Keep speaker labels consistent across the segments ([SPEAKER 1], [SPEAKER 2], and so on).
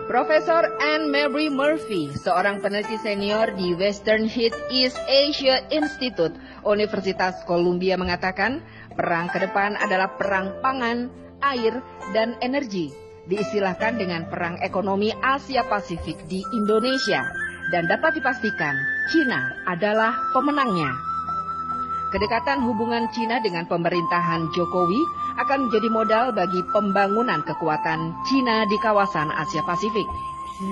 [SPEAKER 1] Profesor Anne Mabry Murphy, seorang peneliti senior di Western Heat East Asia Institute, Universitas Columbia mengatakan, perang ke depan adalah perang pangan, air, dan energi. Diistilahkan dengan perang ekonomi Asia Pasifik di Indonesia, dan dapat dipastikan Cina adalah pemenangnya. Kedekatan hubungan Cina dengan pemerintahan Jokowi akan menjadi modal bagi pembangunan kekuatan Cina di kawasan Asia Pasifik.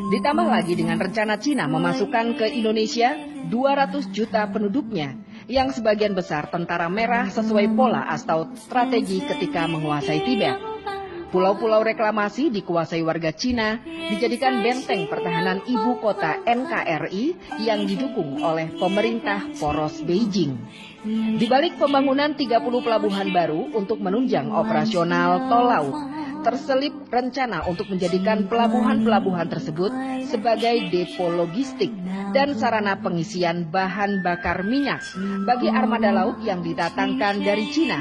[SPEAKER 1] Ditambah lagi dengan rencana Cina memasukkan ke Indonesia 200 juta penduduknya, yang sebagian besar tentara merah sesuai pola atau strategi ketika menguasai Tibet. Pulau-pulau reklamasi dikuasai warga Cina dijadikan benteng pertahanan ibu kota NKRI yang didukung oleh pemerintah poros Beijing. Di balik pembangunan 30 pelabuhan baru untuk menunjang operasional tol laut, terselip rencana untuk menjadikan pelabuhan-pelabuhan tersebut sebagai depo logistik dan sarana pengisian bahan bakar minyak bagi armada laut yang didatangkan dari Cina.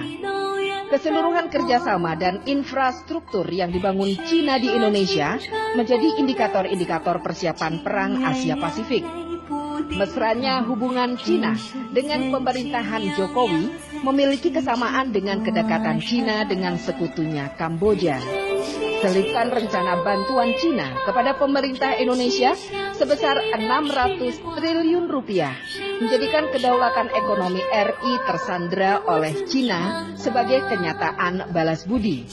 [SPEAKER 1] Keseluruhan kerjasama dan infrastruktur yang dibangun Cina di Indonesia menjadi indikator-indikator persiapan perang Asia Pasifik. Mesranya hubungan Cina dengan pemerintahan Jokowi memiliki kesamaan dengan kedekatan Cina dengan sekutunya Kamboja. Selipkan rencana bantuan Cina kepada pemerintah Indonesia sebesar 600 triliun rupiah menjadikan kedaulatan ekonomi RI tersandera oleh Cina sebagai kenyataan balas budi.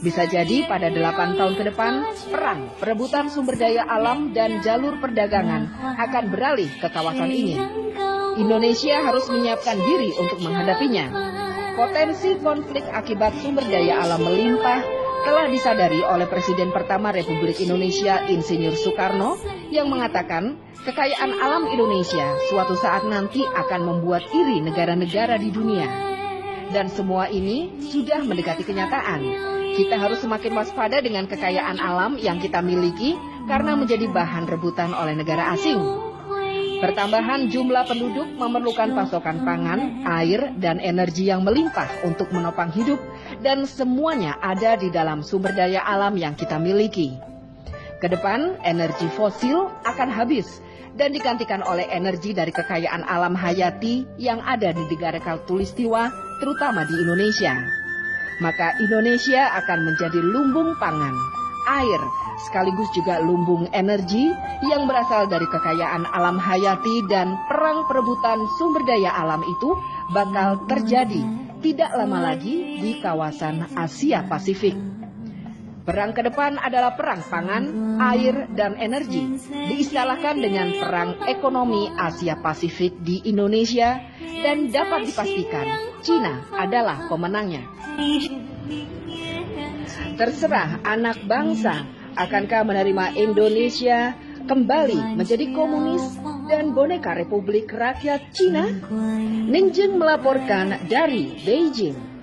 [SPEAKER 1] Bisa jadi pada 8 tahun ke depan, perang, perebutan sumber daya alam dan jalur perdagangan akan beralih ke kawasan ini. Indonesia harus menyiapkan diri untuk menghadapinya. Potensi konflik akibat sumber daya alam melimpah telah disadari oleh Presiden pertama Republik Indonesia Insinyur Soekarno yang mengatakan kekayaan alam Indonesia suatu saat nanti akan membuat iri negara-negara di dunia. Dan semua ini sudah mendekati kenyataan. Kita harus semakin waspada dengan kekayaan alam yang kita miliki karena menjadi bahan rebutan oleh negara asing. Pertambahan jumlah penduduk memerlukan pasokan pangan, air, dan energi yang melimpah untuk menopang hidup, dan semuanya ada di dalam sumber daya alam yang kita miliki. Kedepan, energi fosil akan habis dan digantikan oleh energi dari kekayaan alam hayati yang ada di negara Khatulistiwa, terutama di Indonesia. Maka Indonesia akan menjadi lumbung pangan, air, sekaligus juga lumbung energi yang berasal dari kekayaan alam hayati, dan perang perebutan sumber daya alam itu bakal terjadi tidak lama lagi di kawasan Asia Pasifik. Perang ke depan adalah perang pangan, air, dan energi. Diistilahkan dengan perang ekonomi Asia Pasifik di Indonesia dan dapat dipastikan Cina adalah pemenangnya. Terserah anak bangsa, akankah menerima Indonesia kembali menjadi komunis dan boneka Republik Rakyat Cina? Ninjeng melaporkan dari Beijing.